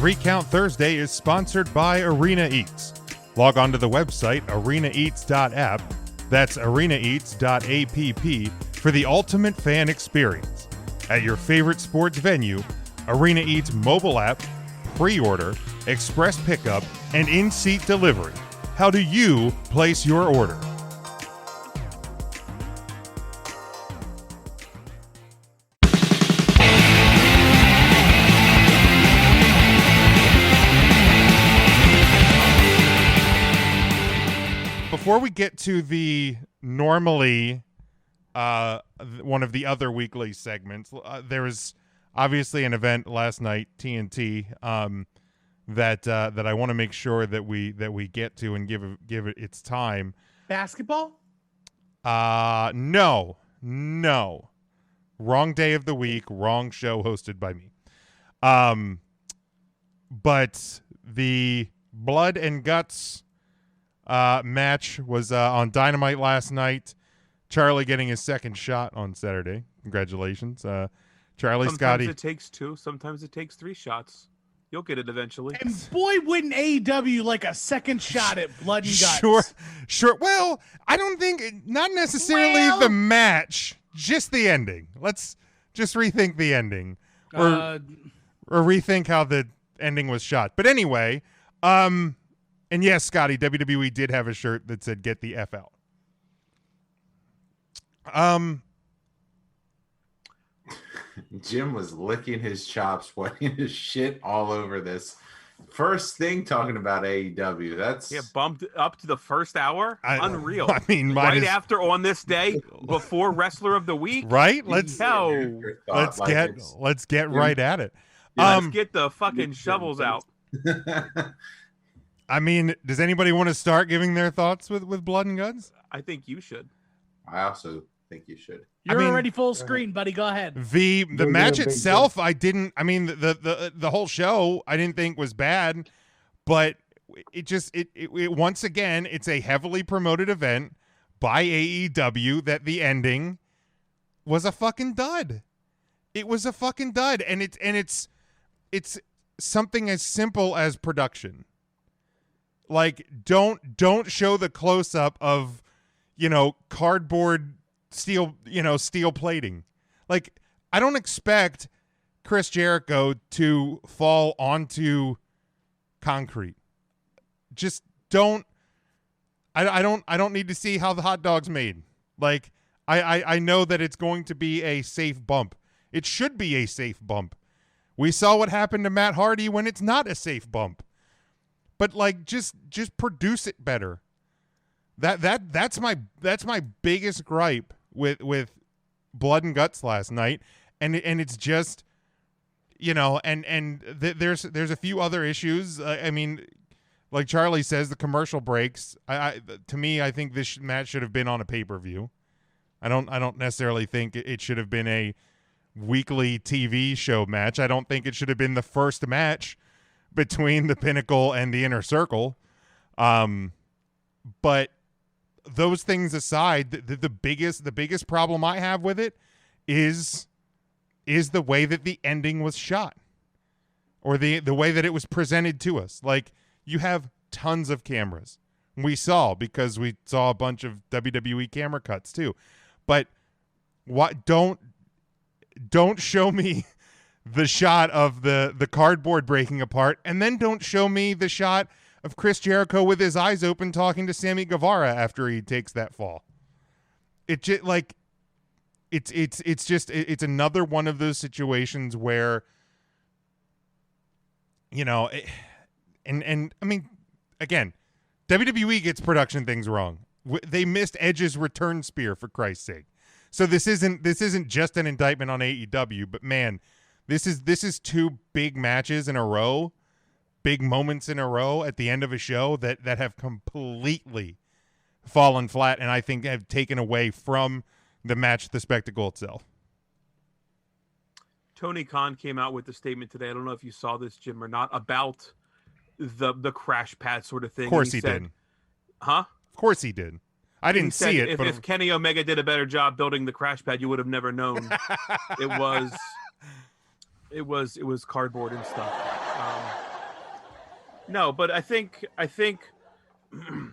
3 Count Thursday is sponsored by Arena Eats. Log on to the website arenaeats.app, that's arenaeats.app, for the ultimate fan experience. At your favorite sports venue, Arena Eats mobile app, pre-order, express pickup, and in-seat delivery. How do you place your order? Before we get to the normally one of the other weekly segments, there was obviously an event last night, TNT, that I want to make sure that we get to and give it its time. Basketball? No. Wrong day of the week, wrong show hosted by me. But the Blood and Guts match was on Dynamite last night. Charlie getting his second shot on Saturday. Congratulations, Charlie. Sometimes Scotty. it takes 2. Sometimes it takes 3 shots. You'll get it eventually. And boy, wouldn't AEW like a second shot at Blood and Guts. Sure. Well, I don't think, not necessarily the match, just the ending. Let's just rethink the ending, or rethink how the ending was shot. But anyway, and yes, Scotty, WWE did have a shirt that said "Get the F out." Jim was licking his chops, wetting his shit all over this. First thing talking about AEW. That's bumped up to the first hour. Unreal. I mean, right after on this day, before Wrestler of the Week. Right? Let's get right at it. Let's get the fucking shovels out. I mean, does anybody want to start giving their thoughts with Blood and Guts? I think you should. I also think you should. You're already full screen, buddy. Go ahead. The match itself, the whole show I didn't think was bad, but it once again, it's a heavily promoted event by AEW that the ending was a fucking dud. It was a fucking dud, and it's something as simple as production. Like, don't show the close up of, cardboard steel plating. Like, I don't expect Chris Jericho to fall onto concrete. Just don't. I don't need to see how the hot dog's made. Like, I know that it's going to be a safe bump. It should be a safe bump. We saw what happened to Matt Hardy when it's not a safe bump. But like, just produce it better. That's my biggest gripe with Blood and Guts last night, and it's just, there's a few other issues. I mean, like Charlie says, the commercial breaks. To me, I think this match should have been on a pay-per-view. I don't necessarily think it should have been a weekly TV show match. I don't think it should have been the first match between the Pinnacle and the Inner Circle. But those things aside, the biggest problem I have with it is the way that the ending was shot, or the way that it was presented to us. Like, you have tons of cameras. We saw, because we saw a bunch of WWE camera cuts too. But don't show me the shot of the cardboard breaking apart, and then don't show me the shot of Chris Jericho with his eyes open talking to Sammy Guevara after he takes that fall. It just, like, it's another one of those situations where, and I mean, again, WWE gets production things wrong. They missed Edge's return spear, for Christ's sake. So this isn't just an indictment on AEW, but man, this is 2 big matches in a row, big moments in a row at the end of a show that have completely fallen flat, and I think have taken away from the match, the spectacle itself. Tony Khan came out with a statement today. I don't know if you saw this, Jim, or not, about the crash pad sort of thing. Of course he did. Huh? Of course he did. I didn't see it. If Kenny Omega did a better job building the crash pad, you would have never known. It was cardboard and stuff. No, but I think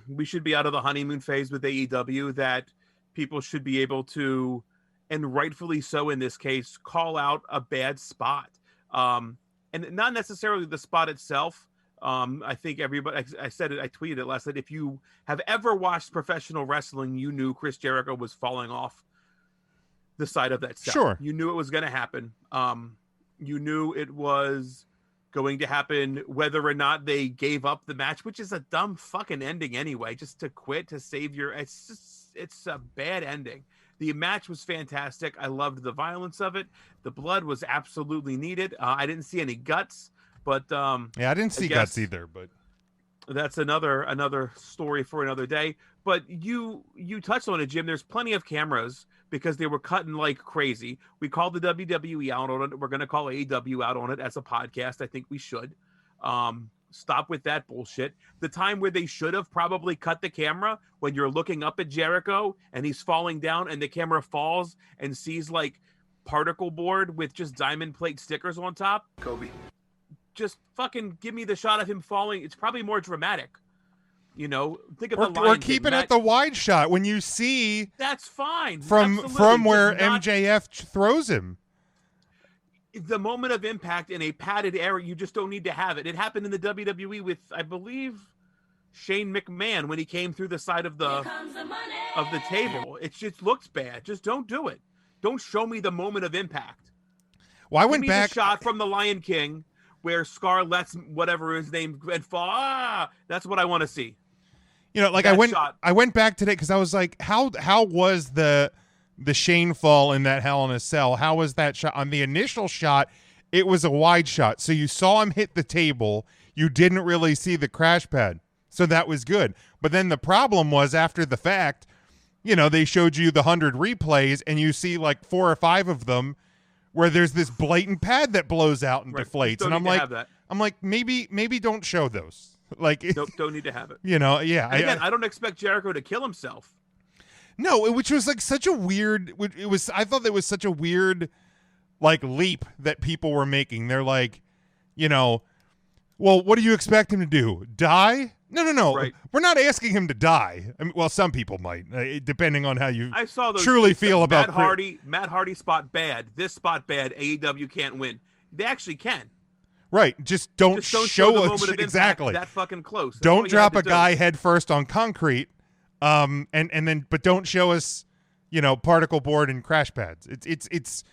we should be out of the honeymoon phase with AEW. That people should be able to, and rightfully so in this case, call out a bad spot, and not necessarily the spot itself. I think everybody. I said it. I tweeted it last night. If you have ever watched professional wrestling, you knew Chris Jericho was falling off the side of that cell. Sure. You knew it was going to happen. You knew it was going to happen whether or not they gave up the match, which is a dumb fucking ending anyway, just to quit to save your, it's a bad ending. The match was fantastic. I loved the violence of it. The blood was absolutely needed. I didn't see any guts, but yeah, I didn't see guts either, but that's another story for another day. But you touched on it, Jim. There's plenty of cameras because they were cutting like crazy. We called the WWE out on it. We're going to call AEW out on it as a podcast. I think we should. Stop with that bullshit. The time where they should have probably cut the camera when you're looking up at Jericho and he's falling down and the camera falls and sees like particle board with just diamond plate stickers on top. Kobe. Just fucking give me the shot of him falling. It's probably more dramatic. You know, think of or, the Lion or keep King. it at the wide shot when you see that's fine from Absolutely. where Not, MJF throws him. The moment of impact in a padded area, you just don't need to have it. It happened in the WWE with, I believe, Shane McMahon when he came through the side of the table. It just looks bad. Just don't do it. Don't show me the moment of impact. Well, I Give went me back the shot from the Lion King where Scar lets whatever his name and fall. That's what I want to see. You know, like I went back today because I was like, how was the Shane fall in that Hell in a Cell? How was that shot? On the initial shot, it was a wide shot, so you saw him hit the table. You didn't really see the crash pad, so that was good. But then the problem was after the fact, you know, they showed you the 100 replays, and you see like 4 or 5 of them where there's this blatant pad that blows out and deflates, and I'm like, maybe don't show those. Like, nope, don't need to have it. You know, yeah. Again, I don't expect Jericho to kill himself. No, which was like such a weird. It was. I thought that was such a weird, like, leap that people were making. They're like, you know, well, what do you expect him to do? Die? No. Right. We're not asking him to die. I mean, well, some people might, depending on how you truly feel about Matt Hardy spot bad. This spot bad. AEW can't win. They actually can. Right, just don't show us exactly that fucking close. That's don't drop a guy head first on concrete, and then but don't show us, you know, particle board and crash pads. It's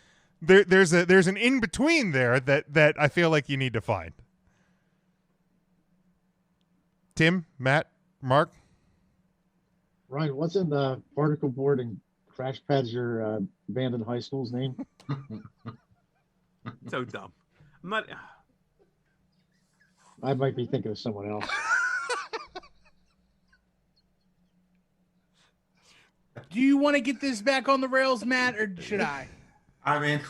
there's an in between there that I feel like you need to find. Tim, Matt, Mark, Ryan, wasn't particle board and crash pads your abandoned high school's name? So dumb. I'm not. I might be thinking of someone else. Do you want to get this back on the rails, Matt, or should I? I mean,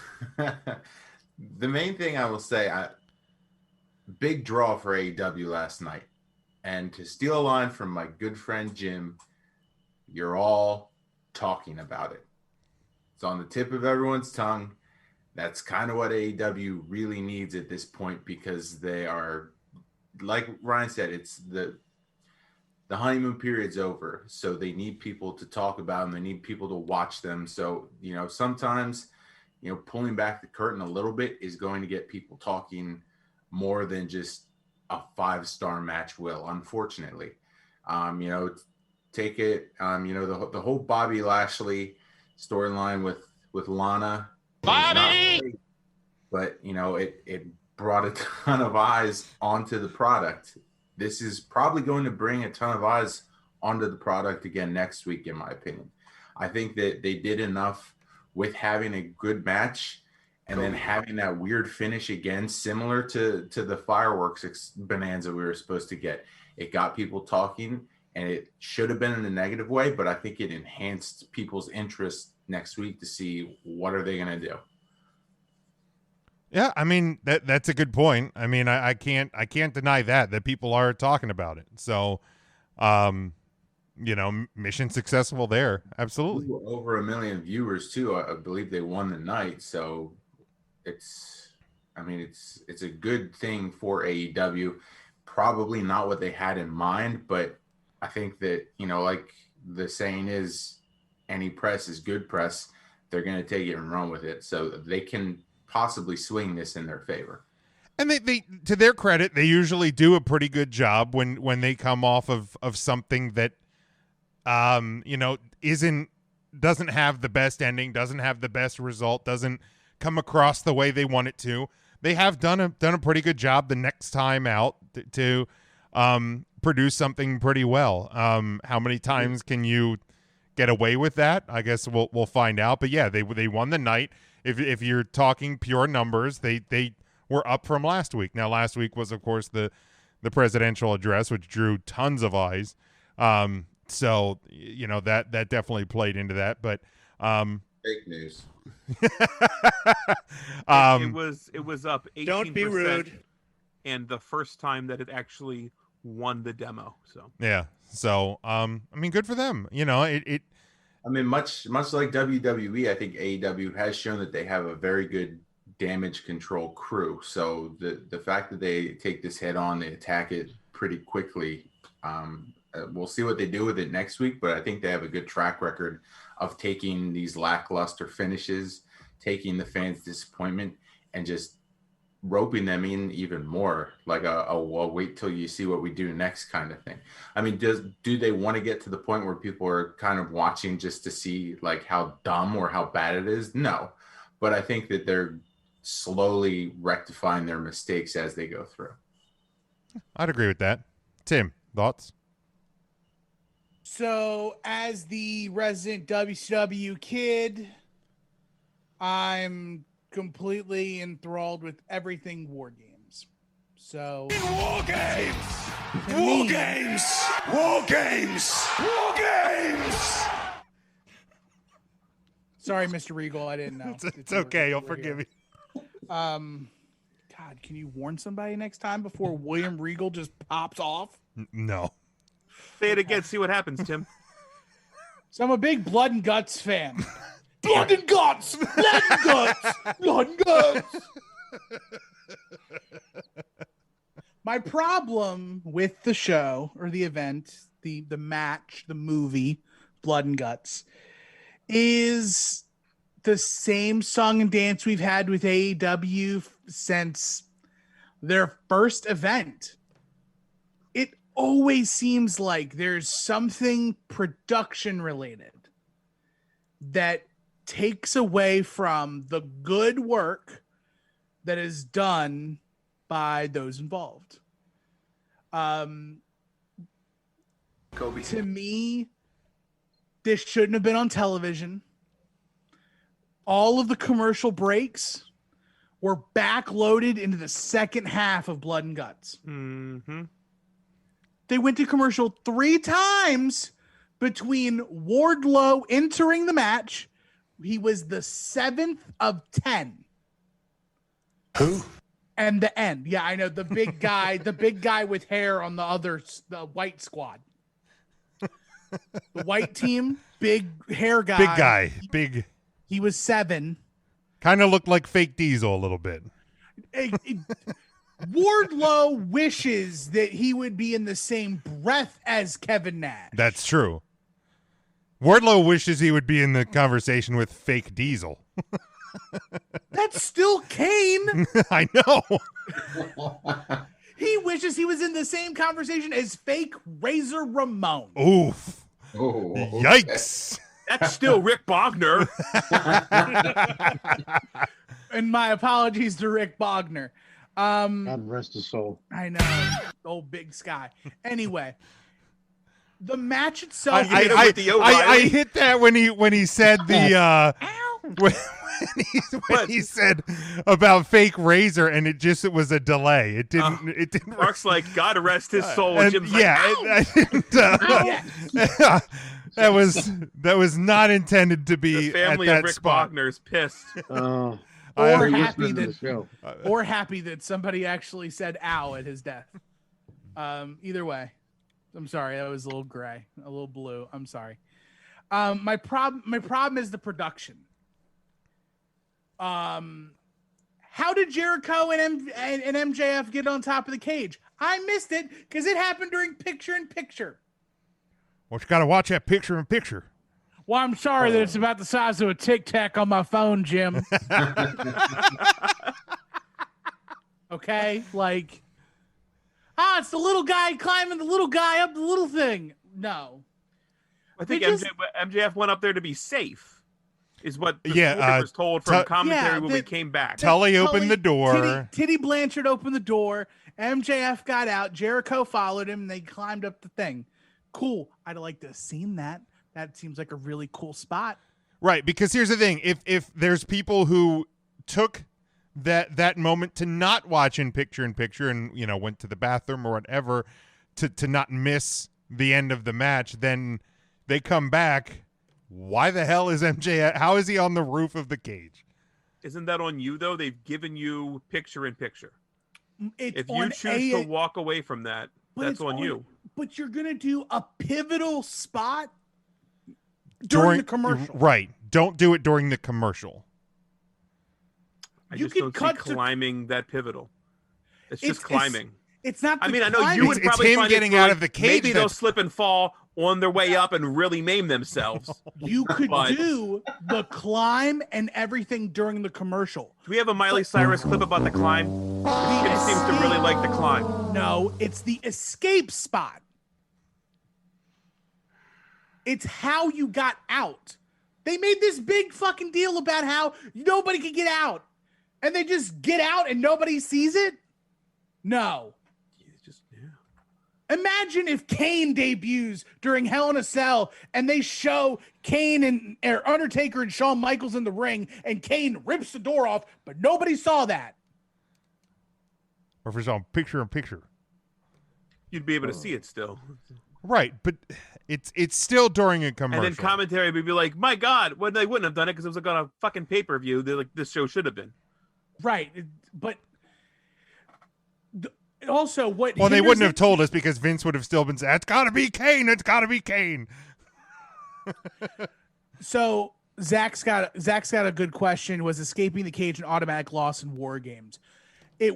the main thing I will say, big draw for AEW last night. And to steal a line from my good friend Jim, you're all talking about it. It's on the tip of everyone's tongue. That's kind of what AEW really needs at this point, because they are, like Ryan said, it's the honeymoon period's over. So they need people to talk about them. They need people to watch them. So, you know, sometimes, you know, pulling back the curtain a little bit is going to get people talking more than just a 5-star match will, unfortunately. You know, take it, you know, the whole Bobby Lashley storyline with Lana. Bobby! But, you know, it brought a ton of eyes onto the product. This is probably going to bring a ton of eyes onto the product again next week, in my opinion. I think that they did enough with having a good match and then having that weird finish again, similar to the fireworks bonanza we were supposed to get. It got people talking, and it should have been in a negative way, but I think it enhanced people's interest next week to see what are they going to do. Yeah, I mean that's a good point. I mean, I can't deny that people are talking about it. So, you know, mission successful there. Absolutely. Over 1 million viewers too. I believe they won the night. So it's a good thing for AEW. probably not what they had in mind, but I think that, like the saying is, any press is good press. They're going to take it and run with it. So they can possibly swing this in their favor. And they to their credit, they usually do a pretty good job when they come off of something that doesn't have the best ending, doesn't have the best result, doesn't come across the way they want it to. They have done a pretty good job the next time out to produce something pretty well. How many times can you get away with that? I guess we'll find out. But yeah, they won the night. If you're talking pure numbers, they were up from last week. Now, last week was, of course, the presidential address, which drew tons of eyes. So that definitely played into that. But fake news. It was up 18%. Don't be rude. And the first time that it actually won the demo. So yeah. So good for them. Much like WWE, I think AEW has shown that they have a very good damage control crew. So the fact that they take this head on, they attack it pretty quickly. We'll see what they do with it next week, but I think they have a good track record of taking these lackluster finishes, taking the fans' disappointment, and just roping them in even more, like well, wait till you see what we do next kind of thing. Do they want to get to the point where people are kind of watching just to see like how dumb or how bad it is? No, but I think that they're slowly rectifying their mistakes as they go through. I'd agree with that. Tim, thoughts? So, as the resident WCW kid, I'm completely enthralled with everything War Games. So, War Games! War Games! War Games! War Games! Sorry, Mr. Regal, I didn't know. It's okay, you'll forgive me. God, can you warn somebody next time before William Regal just pops off? No. Say it again, see what happens, Tim. So I'm a big Blood and Guts fan. Blood and Guts! Blood and Guts! Blood and Guts! My problem with the show or the event, the match, the movie, Blood and Guts, is the same song and dance we've had with AEW since their first event. It always seems like there's something production related that takes away from the good work that is done by those involved. Kobe. To me, this shouldn't have been on television. All of the commercial breaks were backloaded into the second half of Blood and Guts. Mm-hmm. They went to commercial 3 times between Wardlow entering the match. He was the 7th of 10. Who? And the end. Yeah, I know. The big guy, the big guy with hair on the white squad. The white team, big hair guy. Big guy. Big. He was 7. Kind of looked like Fake Diesel a little bit. Wardlow wishes that he would be in the same breath as Kevin Nash. That's true. Wardlow wishes he would be in the conversation with Fake Diesel. That's still Kane. I know. He wishes he was in the same conversation as Fake Razor Ramon. Oof. Oh, Yikes. That's still Rick Bogner. And my apologies to Rick Bogner. God rest his soul. I know. Old Big Sky. Anyway, the match itself. I hit that when he said the when he said about Fake Razor, and it was a delay. It didn't. Mark's like, God rest his soul. And Jim's yeah, like, Yes. that was not intended to be the family at of that Rick spot. Bogner's pissed. Or happy that somebody actually said "ow" at his death. Either way, I'm sorry. That was a little gray, a little blue. I'm sorry. My problem is the production. how did Jericho and MJF get on top of the cage? I missed it because it happened during picture-in-picture. Well, you got to watch that picture-in-picture. Well, I'm sorry that it's about the size of a Tic Tac on my phone, Jim. Okay, like, it's the little guy climbing the little guy up the little thing. No. I think MJF went up there to be safe. Is what the story was told from commentary when we came back. Tully opened the door. Titty Blanchard opened the door. MJF got out. Jericho followed him. And they climbed up the thing. Cool. I'd like to have seen that. That seems like a really cool spot. Right, because here's the thing. If there's people who took that moment to not watch in picture and, you know, went to the bathroom or whatever to not miss the end of the match, then they come back. Why the hell is MJ? How is he on the roof of the cage? Isn't that on you, though? They've given you picture-in-picture. If you choose to walk away from that, that's on you. But you're going to do a pivotal spot during the commercial. Right. Don't do it during the commercial. I just don't see climbing that pivotal. It's just climbing. It's not. I mean, I know you would probably him find getting out of the cage. Maybe they'll slip and fall on their way up and really maim themselves. You could do the climb and everything during the commercial. Do we have a Miley Cyrus clip about the climb? Kim seems to really like the climb. No, it's the escape spot. It's how you got out. They made this big fucking deal about how nobody could get out. And they just get out and nobody sees it? No. Imagine if Kane debuts during Hell in a Cell and they show Kane and Undertaker and Shawn Michaels in the ring and Kane rips the door off, but nobody saw that. Or if it's on picture-in-picture. You'd be able to see it still. Right, but it's still during a commercial. And then commentary would be like, my God, well, they wouldn't have done it because it was like on a fucking pay-per-view. They're like, this show should have been. Right, but... Also, well, they wouldn't have told us because Vince would have still been saying, it's got to be Kane. It's got to be Kane. So Zach's got a good question. Was escaping the cage an automatic loss in War Games? It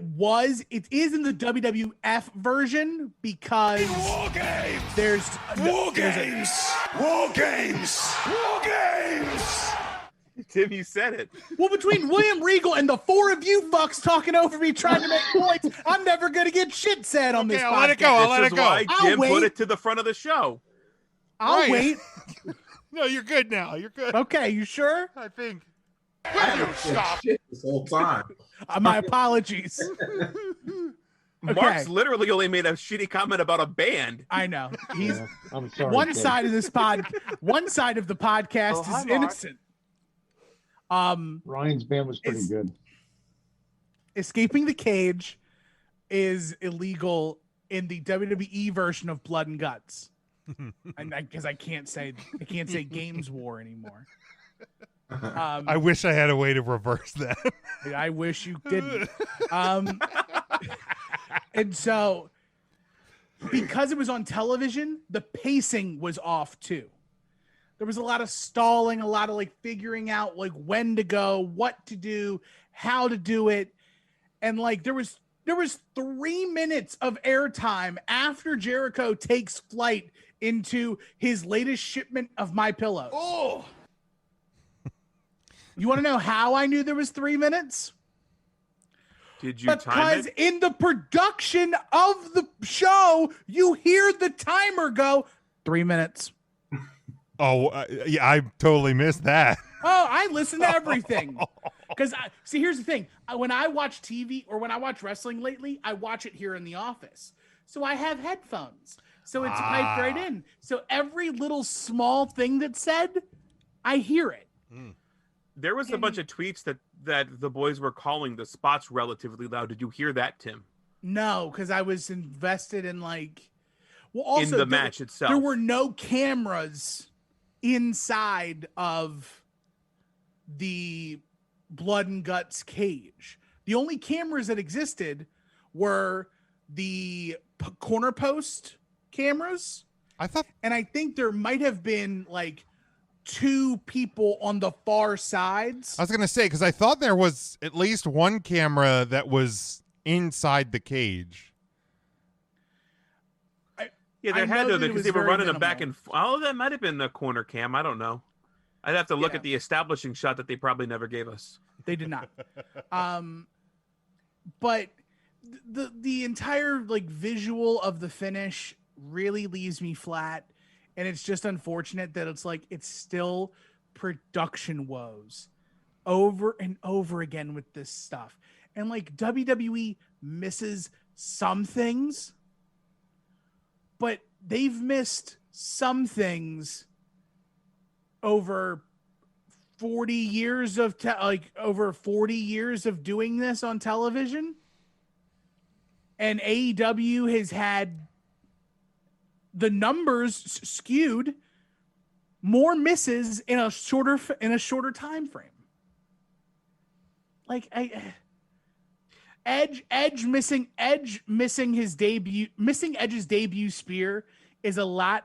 is in the WWF version because there's War Games. Tim, you said it. Well, between William Regal and the four of you fucks talking over me trying to make points, I'm never going to get shit said on this podcast. I'll let it go. I'll let it go. Why Jim put it to the front of the show. I'll wait. No, you're good now. You're good. Okay, you sure? I think. Stop this whole time. My apologies. Mark's literally only made a shitty comment about a band. I know. He's I'm sorry. one side of the podcast is innocent. Ryan's band was pretty good. Escaping the cage is illegal in the WWE version of Blood and Guts. Because I can't say Games War anymore. I wish I had a way to reverse that. I wish you didn't. And so, because it was on television, the pacing was off too. There was a lot of stalling, a lot of like figuring out like when to go, what to do, how to do it. And like there was 3 minutes of airtime after Jericho takes flight into his latest shipment of My Pillows. Oh. You want to know how I knew there was 3 minutes? Did you time Because it? in the production of the show, you hear the timer go 3 minutes. Oh, yeah, I totally missed that. Oh, I listen to everything. Because see, here's the thing. When I watch TV or when I watch wrestling lately, I watch it here in the office. So I have headphones. So it's piped right in. So every little small thing that's said, I hear it. There was a bunch of tweets that the boys were calling the spots relatively loud. Did you hear that, Tim? No, because I was invested in like... Well, also, in the match itself. There were no cameras inside of the Blood and Guts cage. The only cameras that existed were the corner post cameras. I thought, and I think there might have been like two people on the far sides. I was gonna say, because I thought there was at least one camera that was inside the cage. Yeah, there I had know to that it because was they were very running them back minimal. and that might have been the corner cam. I don't know. I'd have to look Yeah. at the establishing shot that they probably never gave us. They did not. But the entire like visual of the finish really leaves me flat, and it's just unfortunate that it's like it's still production woes over and over again with this stuff. And like WWE misses some things, but they've missed some things over 40 years of over 40 years of doing this on television, and AEW has had the numbers skewed, more misses in a shorter time frame. Like Edge missing Edge's debut spear is a lot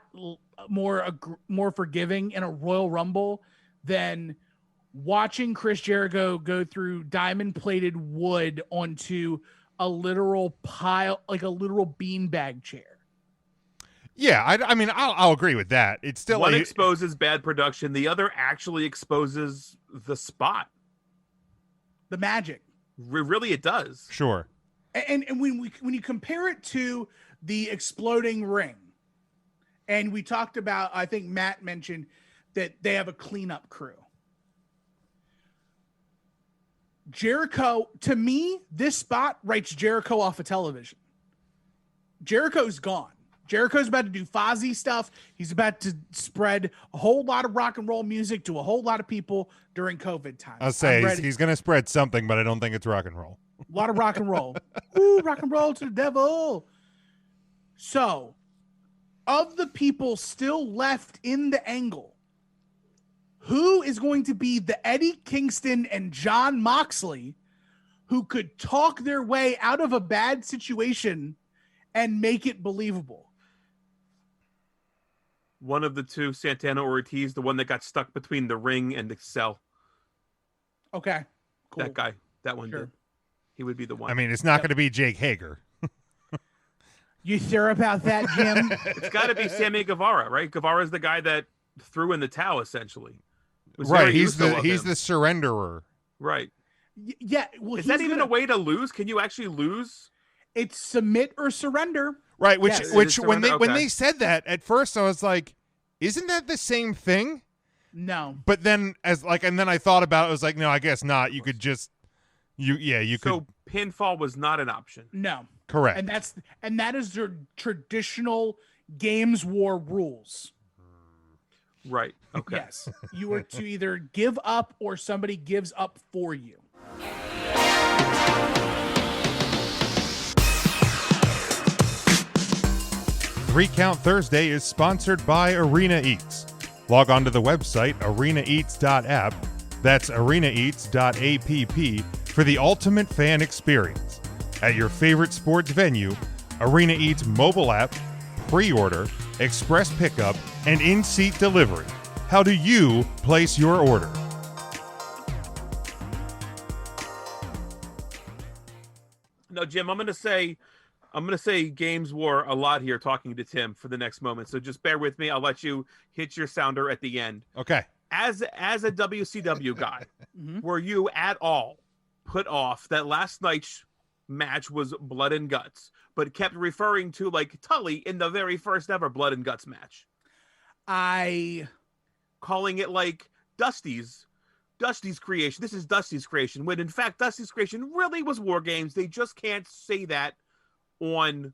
more forgiving in a Royal Rumble than watching Chris Jericho go through diamond-plated wood onto a literal pile, like a literal beanbag chair. Yeah, I mean, I'll agree with that. It's still one exposes bad production, the other actually exposes the spot, the magic. Really, it does. Sure. And when you compare it to the exploding ring, and we talked about, I think Matt mentioned that they have a cleanup crew. Jericho, to me, this spot writes Jericho off of television. Jericho's gone. Jericho's about to do Fozzy stuff. He's about to spread a whole lot of rock and roll music to a whole lot of people during COVID times. I'll say he's going to spread something, but I don't think it's rock and roll. A lot of rock and roll. Ooh, rock and roll to the devil. So, of the people still left in the angle, who is going to be the Eddie Kingston and John Moxley who could talk their way out of a bad situation and make it believable? One of the two, Santana or Ortiz, the one that got stuck between the ring and the cell. Okay, cool. That guy, that one did. He would be the one. I mean, it's not going to be Jake Hager. You sure about that, Jim? It's got to be Sammy Guevara, right? Guevara's the guy that threw in the towel, essentially. Right, he's the surrenderer. Right. Yeah. Well, is that even a way to lose? Can you actually lose? It's submit or surrender. Right, which Yes. when they said that at first, I was like, isn't that the same thing? No. But then and then I thought about it, I was like, no, I guess not. You could just you could. So pinfall was not an option. No. Correct. And that is their traditional Games War rules. Right. Okay. Yes. You are to either give up or somebody gives up for you. Three Count Thursday is sponsored by Arena Eats. Log on to the website arenaeats.app. That's arenaeats.app for the ultimate fan experience. At your favorite sports venue, Arena Eats mobile app, pre-order, express pickup, and in-seat delivery. How do you place your order? No, Jim, I'm going to say Games War a lot here talking to Tim for the next moment. So just bear with me. I'll let you hit your sounder at the end. Okay. As a WCW guy, were you at all put off that last night's match was blood and guts, but kept referring to like Tully in the very first ever blood and guts match? Calling it like Dusty's creation. This is Dusty's creation, when in fact Dusty's creation really was War Games. They just can't say that on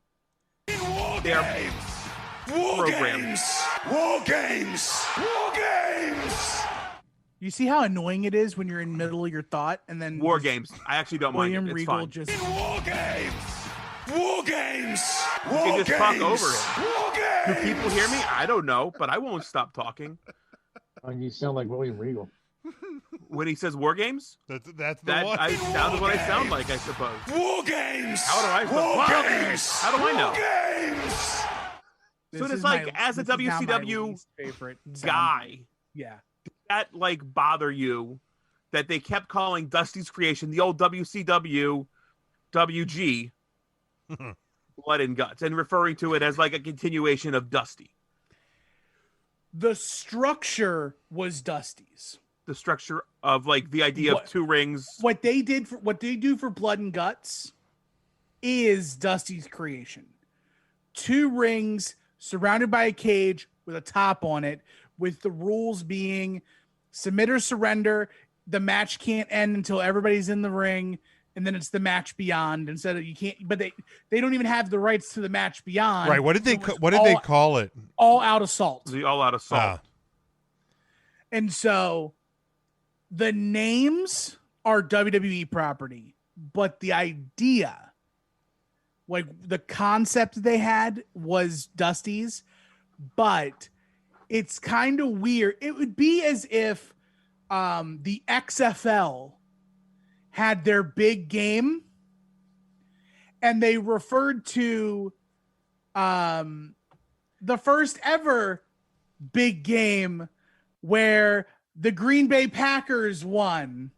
their program. War Games. You see how annoying it is when you're in the middle of your thought and then War Games. I actually don't William mind it. It's Regal fine. just War Games. You can just talk over it. Do people hear me? I don't know, but I won't stop talking. You sound like William Regal. When he says War Games? That's the That one. I sound what I sound like, I suppose. War Games. How do I How do I know? Games. So it's like, as a this is now my WCW least favorite guy, Yeah. that like bother you that they kept calling Dusty's creation the old WCW WG Blood and Guts and referring to it as like a continuation of Dusty? The structure was Dusty's. The structure of like the idea of two rings. What they do for Blood and Guts is Dusty's creation. Two rings surrounded by a cage with a top on it, with the rules being submit or surrender. The match can't end until everybody's in the ring, and then it's the match beyond. Instead of you can't, but they don't even have the rights to the match beyond. Right? What did they call it? All Out Assault. The All Out Assault. And so the names are WWE property, but the idea, like the concept they had, was Dusty's. But it's kind of weird. It would be as if the XFL had their big game and they referred to the first ever big game where the Green Bay Packers won.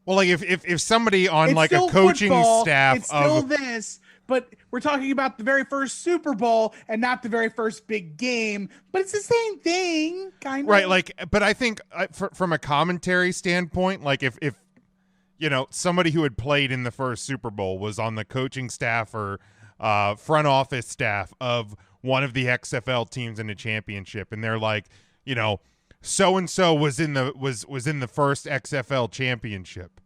Well, like if somebody on It's like a still coaching football, staff it's still of this, but we're talking about the very first Super Bowl and not the very first big game, but it's the same thing, kind of. right, like, but I think from a commentary standpoint, like if you know, somebody who had played in the first Super Bowl was on the coaching staff or front office staff of one of the XFL teams in the championship, and they're like, you know, so and so was in the first XFL championship.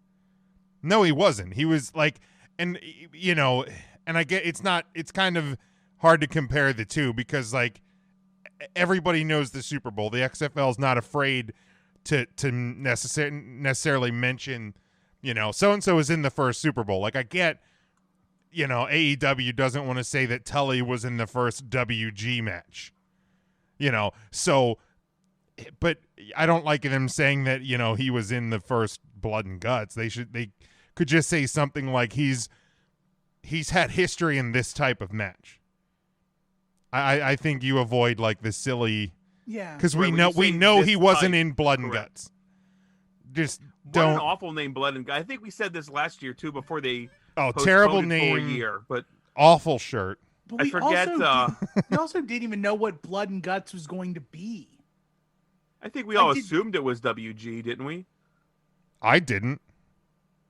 No, he wasn't. He was like, and you know, and I get it's kind of hard to compare the two because like everybody knows the Super Bowl. The XFL is not afraid to necessarily mention, you know, so and so was in the first Super Bowl. Like I get, you know, AEW doesn't want to say that Tully was in the first WG match, you know, so. But I don't like them saying that, you know, he was in the first Blood and Guts. They could just say something like he's had history in this type of match. I think you avoid like the silly, because we know he wasn't in Blood and Guts. Just don't. What an awful name, Blood and Guts. I think we said this last year too before they terrible name for a year, but awful shirt. But we also didn't even know what Blood and Guts was going to be. I think we all assumed it was WG, didn't we? I didn't.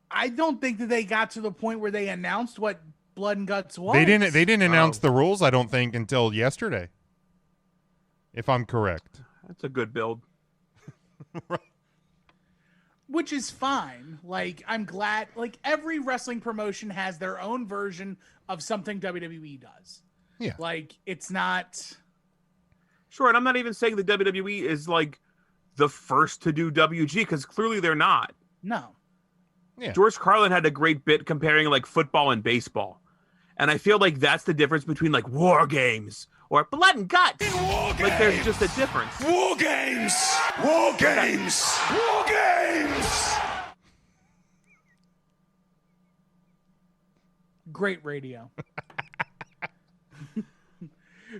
I don't think that they got to the point where they announced what Blood and Guts was. They didn't announce the rules, I don't think, until yesterday. If I'm correct. That's a good build. Which is fine. Like, I'm glad. Like, every wrestling promotion has their own version of something WWE does. Yeah. Like, it's not. Sure, and I'm not even saying the WWE is like the first to do WG because clearly they're not. No. Yeah. George Carlin had a great bit comparing like football and baseball. And I feel like that's the difference between like War Games or Blood and Guts. Like there's just a difference. War Games! War Games! War Games! Great radio.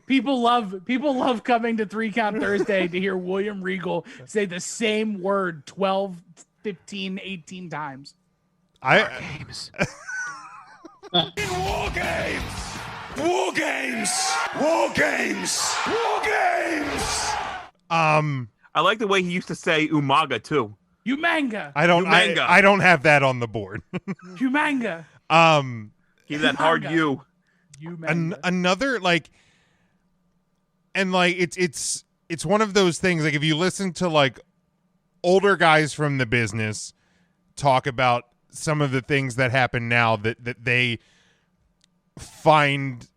People love coming to 3 Count Thursday to hear William Regal say the same word 12, 15, 18 times. War Games. War Games! War Games! War Games! War Games! I like the way he used to say Umaga too. Umanga. I don't have that on the board. Umanga. Give that hard U. Another like. And like it's one of those things, like if you listen to like older guys from the business talk about some of the things that happen now that they find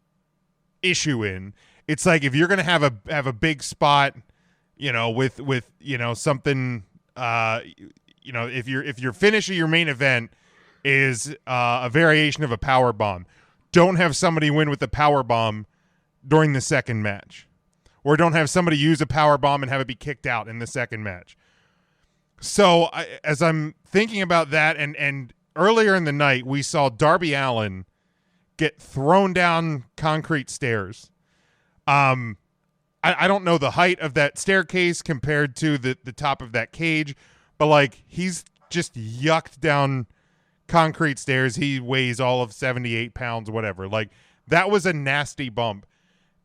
issue in, it's like if you're gonna have a big spot, you know, with you know something, you know, if your finish of your main event is a variation of a power bomb, don't have somebody win with the power bomb during the second match. Or don't have somebody use a power bomb and have it be kicked out in the second match. So as I'm thinking about that, and earlier in the night, we saw Darby Allin get thrown down concrete stairs. I don't know the height of that staircase compared to the top of that cage, but like he's just yucked down concrete stairs. He weighs all of 78 pounds, whatever. Like that was a nasty bump.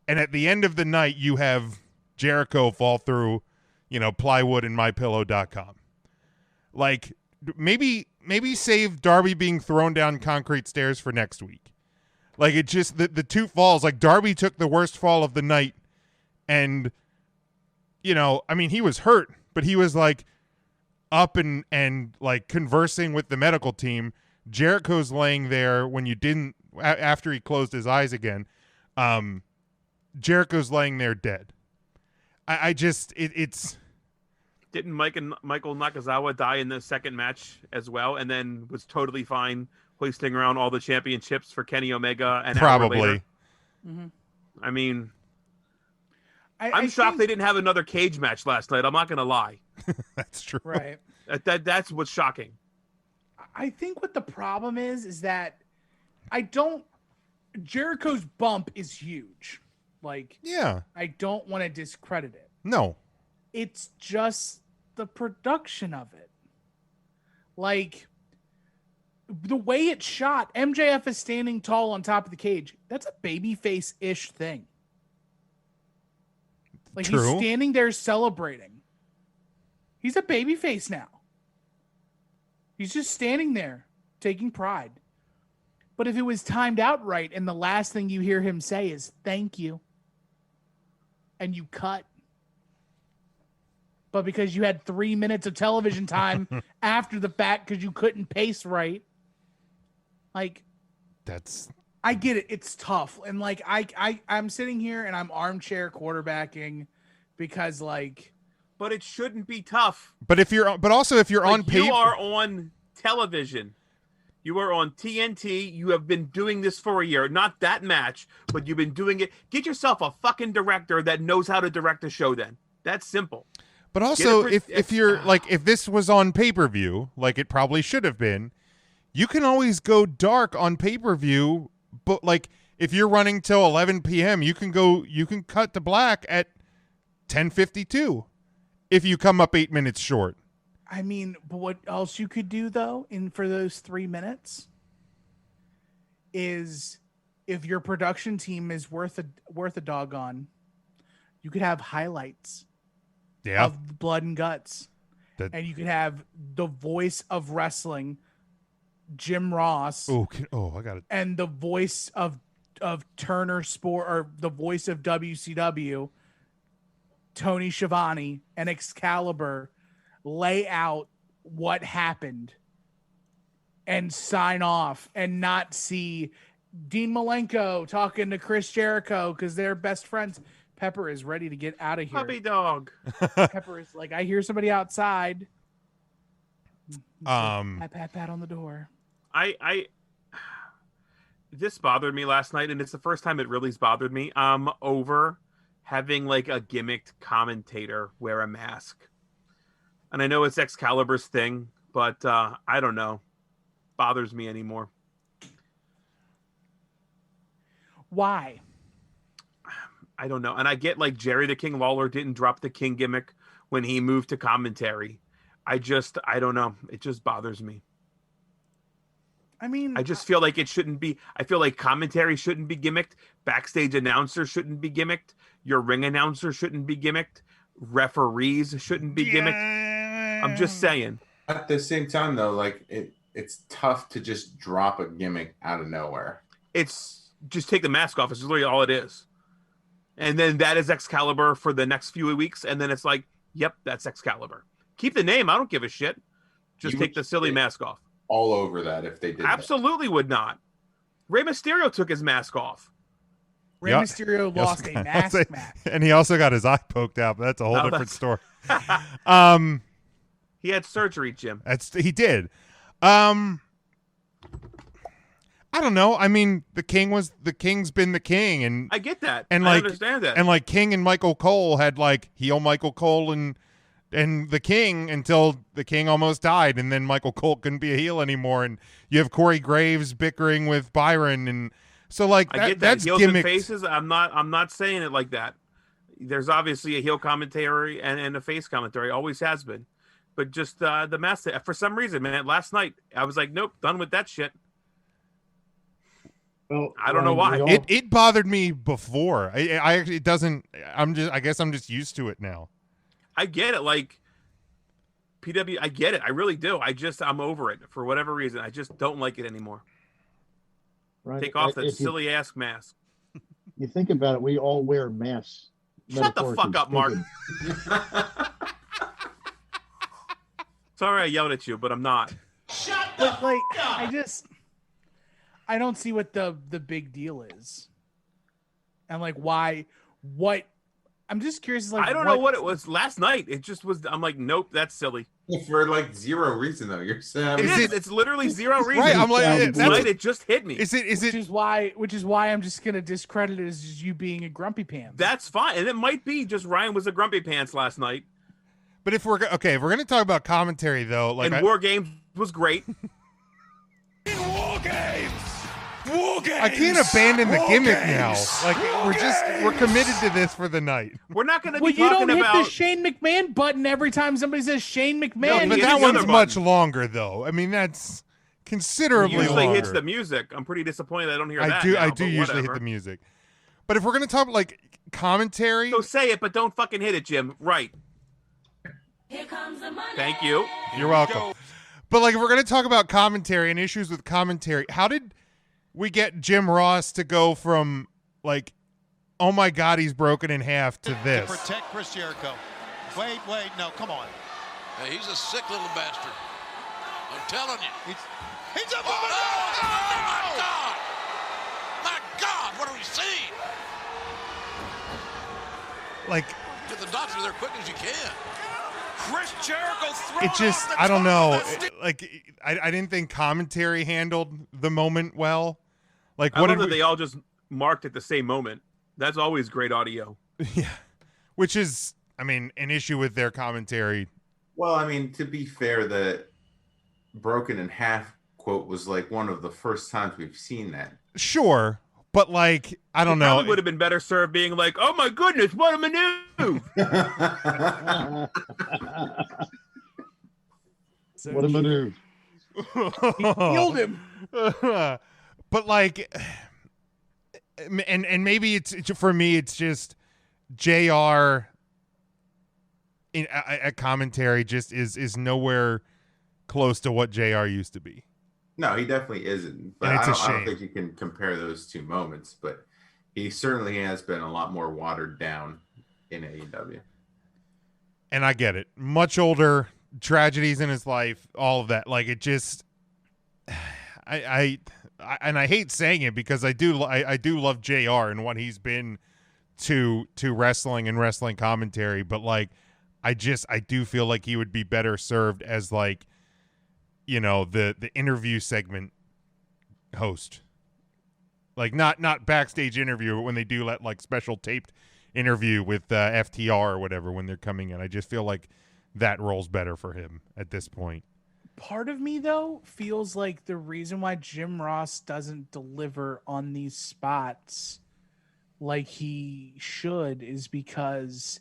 And at the end of the night, you have Jericho fall through, plywood and mypillow.com. Like maybe save Darby being thrown down concrete stairs for next week. Like it just the two falls, like Darby took the worst fall of the night. And, he was hurt, but he was like up and like conversing with the medical team. Jericho's laying there when you didn't, after he closed his eyes again. Jericho's laying there dead. It's. Didn't Michael Nakazawa die in the second match as well, and then was totally fine hoisting around all the championships for Kenny Omega and probably. Mm-hmm. I mean. I'm shocked they didn't have another cage match last night. I'm not going to lie. That's true. Right. That's what's shocking. I think what the problem is that Jericho's bump is huge. Like, yeah, I don't want to discredit it. No. It's just the production of it. Like, the way it's shot, MJF is standing tall on top of the cage. That's a babyface-ish thing. Like, True. He's standing there celebrating. He's a babyface now. He's just standing there, taking pride. But if it was timed out right, and the last thing you hear him say is, thank you, and you cut. But because you had 3 minutes of television time after the fact because you couldn't pace right. Like, I get it. It's tough. And like, I'm sitting here and I'm armchair quarterbacking because like, but it shouldn't be tough. But if you're on paper, you are on television. You are on TNT. You have been doing this for a year. Not that match, but you've been doing it. Get yourself a fucking director that knows how to direct a show then. That's simple. But also, if you're like, if this was on pay-per-view, like it probably should have been, you can always go dark on pay-per-view. But like, if you're running till 11 p.m., you can cut to black at 10:52 if you come up 8 minutes short. I mean, but what else you could do though, for those 3 minutes, is if your production team is worth a doggone, you could have highlights of Blood and Guts, and you could have the voice of wrestling, Jim Ross. I got it. And the voice of Turner Sport, or the voice of WCW, Tony Schiavone, and Excalibur lay out what happened and sign off, and not see Dean Malenko talking to Chris Jericho because they're best friends. Pepper is ready to get out of here. Puppy dog. Pepper is like, I hear somebody outside. Pat on the door. This bothered me last night, and it's the first time it really's bothered me. I'm over having like a gimmicked commentator wear a mask. And I know it's Excalibur's thing, but I don't know. Bothers me anymore. Why? I don't know. And I get like Jerry the King Lawler didn't drop the King gimmick when he moved to commentary. I don't know. It just bothers me. I mean, I just feel like it shouldn't be. I feel like commentary shouldn't be gimmicked. Backstage announcer shouldn't be gimmicked. Your ring announcer shouldn't be gimmicked. Referees shouldn't be gimmicked. I'm just saying. At the same time, though, like it's tough to just drop a gimmick out of nowhere. It's just take the mask off. It's literally all it is. And then that is Excalibur for the next few weeks. And then it's like, yep, that's Excalibur. Keep the name. I don't give a shit. Just take the silly mask off. All over that if they did. Absolutely would not. Rey Mysterio took his mask off. Rey Mysterio lost a mask match. And he also got his eye poked out, but that's a whole different story. He had surgery, Jim. He did. I don't know. I mean, the King's been the King, and I get that. And I understand that. And like King and Michael Cole had like heel Michael Cole and the King until the King almost died, and then Michael Cole couldn't be a heel anymore, and you have Corey Graves bickering with Byron, and so like I get that. that's Heels gimmicked. and faces. I'm not saying it like that. There's obviously a heel commentary and a face commentary, always has been. But just the mess, for some reason, man, last night I was like, nope, done with that shit. Well, I don't know why. It bothered me before. I actually, it doesn't. I guess I'm just used to it now. I get it. Like, PW, I get it. I really do. I'm over it for whatever reason. I just don't like it anymore. Right. Take off that If you- silly ass mask. You think about it, we all wear masks. Shut the fuck up, Mark. Sorry I yelled at you, but I'm not. But like, I don't see what the big deal is, and like why. What I'm just curious. Like, I don't know what it was last night. It just was. I'm like, nope, that's silly. For like zero reason though. You're saying It's literally zero reason. Right, I'm like, Tonight it just hit me. Is it? Which is why I'm just gonna discredit it as just you being a grumpy pants. That's fine, and it might be just Ryan was a grumpy pants last night. But if we're gonna talk about commentary though, like And War Games was great. War Games! I can't abandon the gimmick now. Like we're committed to this for the night. We're not going to well, be you talking don't hit about the Shane McMahon button every time somebody says Shane McMahon. No, But he that hits the one's other much button. longer though. I mean, that's considerably usually longer. hits the music. I'm pretty disappointed I don't hear I that. do now, but usually hit whatever. the music. But if we're gonna talk like commentary, So say it, but don't fucking hit it, Jim. Right. Here comes the money. Thank you. you're welcome. But like if we're gonna talk about commentary and issues with commentary, how did we get Jim Ross to go from like, oh my God, he's broken in half to this? To protect Chris Jericho. Wait, no, come on. Hey, he's a sick little bastard. I'm telling you. He's up. Oh, my God! My God, what are we seeing? Like Get the doctor there quick as you can. Chris Jericho throwing it just, off the I don't top know. of the st- Like I didn't think commentary handled the moment well. Like I what love did that they all just marked at the same moment. That's always great audio. yeah, which is, I mean, an issue with their commentary. Well, I mean, to be fair, the broken in half quote was like one of the first times we've seen that. Sure, but like I don't know. Probably would have been better served being like, "Oh my goodness, what a maneuver!" What a maneuver. Healed him. But like, and maybe it's for me, it's just JR in a commentary just is nowhere close to what JR used to be. No, he definitely isn't. But And it's I a don't shame. think you can compare those two moments. But he certainly has been a lot more watered down in AEW. And I get it. Much older, tragedies in his life, all of that. Like it just, I hate saying it because I do love JR and what he's been to wrestling and wrestling commentary, but like I do feel like he would be better served as like, you know, the interview segment host. Like not backstage interview, but when they do like special taped interview with FTR or whatever when they're coming in. I just feel like that role's better for him at this point. Part of me though feels like the reason why Jim Ross doesn't deliver on these spots like he should is because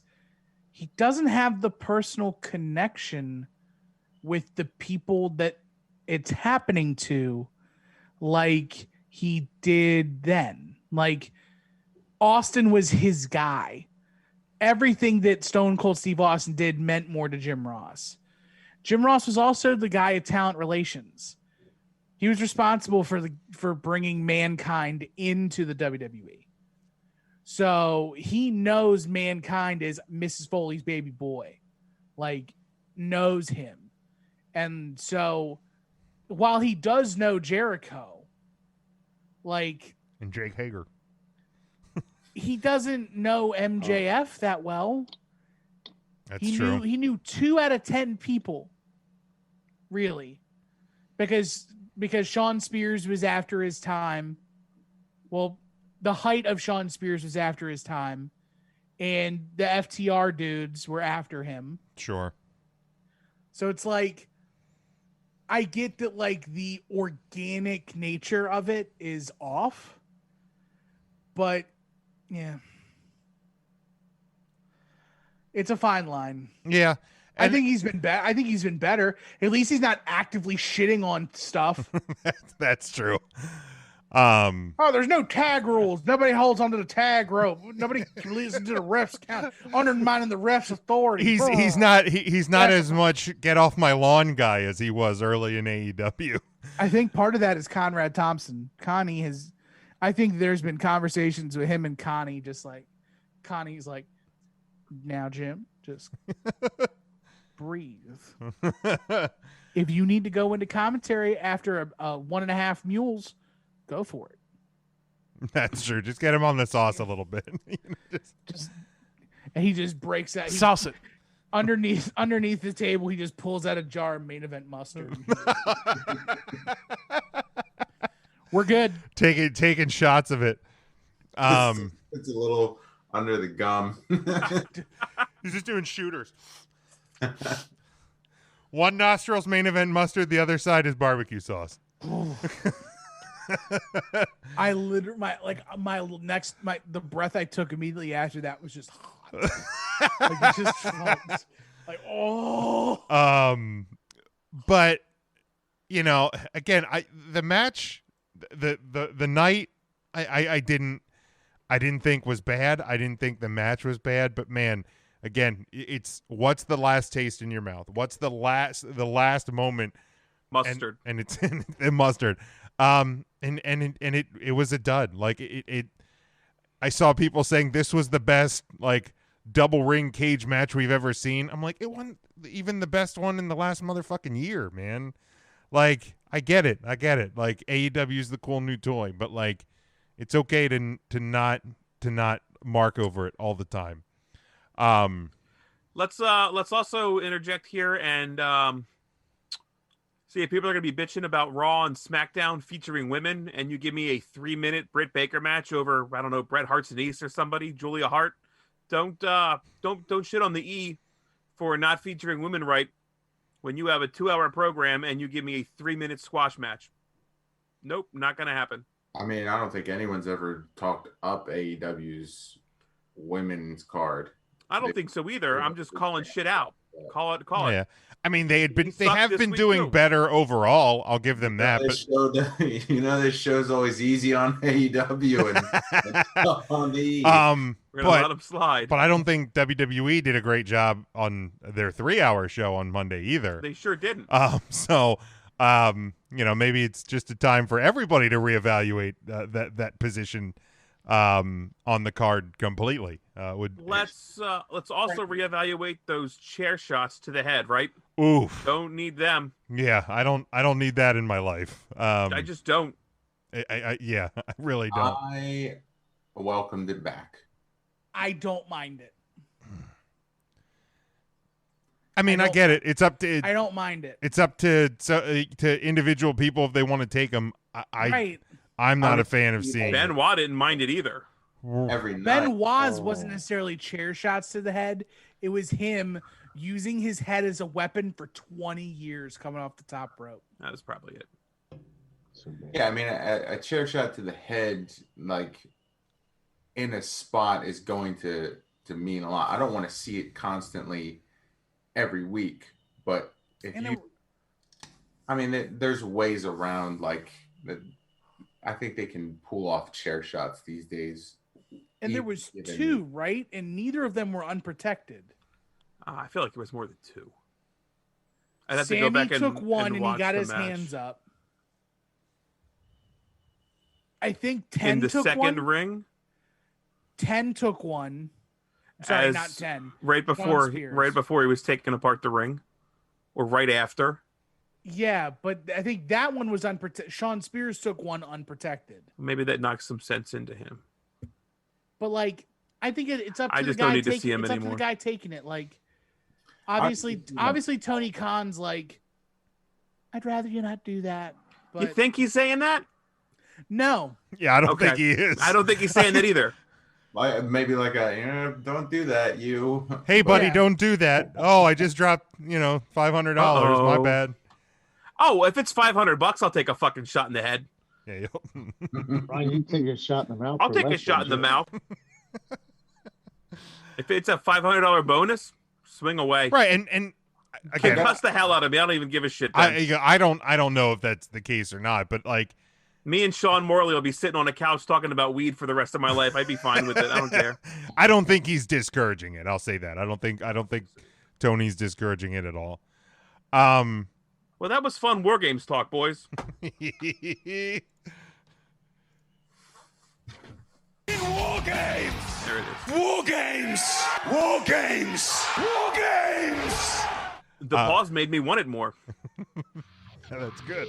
he doesn't have the personal connection with the people that it's happening to like he did then. Like Austin was his guy. Everything that Stone Cold Steve Austin did meant more to Jim Ross. Jim Ross was also the guy of talent relations. He was responsible for bringing Mankind into the WWE. So he knows Mankind is Mrs. Foley's baby boy, like knows him. And so while he does know Jericho, like, And Jake Hager. he doesn't know MJF that well. That's true. He knew 2 out of 10 people, really, because Sean Spears was after his time. Well, the height of Sean Spears was after his time, and the FTR dudes were after him. Sure. So it's like, I get that like the organic nature of it is off, but yeah. It's a fine line. Yeah. I think he's been better. I think he's been better. At least he's not actively shitting on stuff. That's true. Oh, there's no tag rules. Nobody holds onto the tag rope. Nobody listens to the refs count, undermining the refs' authority. He's not as much get off my lawn guy as he was early in AEW. I think part of that is Conrad Thompson. I think there's been conversations with him and Connie, just like Connie's like, now Jim, just breathe. If you need to go into commentary after a 1.5 mules, go for it. That's true. Just get him on the sauce a little bit. And he just breaks out. Sauce it. Underneath the table, he just pulls out a jar of main event mustard. We're good. Taking shots of it. It's a little under the gum. He's just doing shooters. One nostril's main event mustard, the other side is barbecue sauce. I literally the breath I took immediately after that was just hot. Like it just felt like but you know, again, the match, the night I didn't think was bad. I didn't think the match was bad, but man, again, it's what's the last taste in your mouth? What's the last moment? Mustard. And it's the mustard. And it was a dud. Like it I saw people saying this was the best like double ring cage match we've ever seen. I'm like, it wasn't even the best one in the last motherfucking year, man. Like, I get it. Like AEW is the cool new toy, but like it's okay to not mark over it all the time. Let's also interject here and see if people are going to be bitching about Raw and SmackDown featuring women, and you give me a 3-minute Britt Baker match over, I don't know, Bret Hart's niece or somebody, Julia Hart. Don't shit on the E for not featuring women right when you have a 2-hour program and you give me a 3-minute squash match. Nope, not going to happen. I mean, I don't think anyone's ever talked up AEW's women's card. I don't think so either. I'm just calling shit out. Call it. Yeah. I mean, they have been doing better overall. I'll give them that. This show's always easy on AEW and on the we're gonna let them slide. But I don't think WWE did a great job on their 3-hour show on Monday either. They sure didn't. So maybe it's just a time for everybody to reevaluate that position on the card completely. Let's also reevaluate those chair shots to the head, right? Oof. Don't need them. Yeah, I don't need that in my life. I just don't. I really don't. I welcomed it back. I don't mind it. I mean, I get it. It's up to. I don't mind it. It's up to individual people if they want to take them. Right. I'm not a fan of seeing Benoit didn't mind it either. Every night. Benoit's wasn't necessarily chair shots to the head. It was him using his head as a weapon for 20 years coming off the top rope. That was probably it. Yeah, I mean, a chair shot to the head, like in a spot, is going to mean a lot. I don't want to see it constantly every week, but there's ways around like that. I think they can pull off chair shots these days. And there was 2, right? And neither of them were unprotected. I feel like there was more than 2. I'd have Sammy to go back took and one and he watch got the his match. hands up. I think 10 in the took second one. ring. 10 took one. Sorry, not 10. Right before he was taking apart the ring, or right after. Yeah, but I think that one was unprotected. Sean Spears took one unprotected. Maybe that knocks some sense into him. But like, I think it's up to I the just guy don't need to taking, see him it's anymore. up to the guy taking it. Like, obviously, Tony Khan's like, I'd rather you not do that. But You think he's saying that? no, Yeah, I don't think he is. I don't think he's saying that either. Maybe like don't do that, you. Hey, buddy, Yeah. don't do that. Oh, I just dropped, $500. My bad. Oh, if it's $500, I'll take a fucking shot in the head. Yeah, Ryan, you take a shot in the mouth. I'll for take a less shot than in the that. mouth. If it's a $500 bonus, swing away. Right, and again, cuss the hell out of me. I don't even give a shit. Then. I don't know if that's the case or not, but like, me and Sean Morley will be sitting on a couch talking about weed for the rest of my life. I'd be fine with it. I don't care. I don't think he's discouraging it. I'll say that. I don't think Tony's discouraging it at all. Well, that was fun War Games talk, boys. In War Games! There it is. War Games! War Games! War Games! The pause made me want it more. That's good.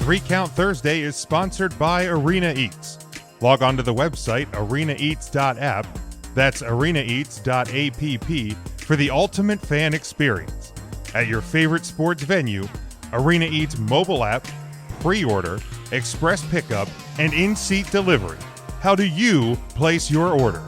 Three Count Thursday is sponsored by Arena Eats. Log on to the website arenaeats.app, that's arenaeats.app, for the ultimate fan experience. At your favorite sports venue, Arena Eats mobile app, pre-order, express pickup, and in-seat delivery. How do you place your order?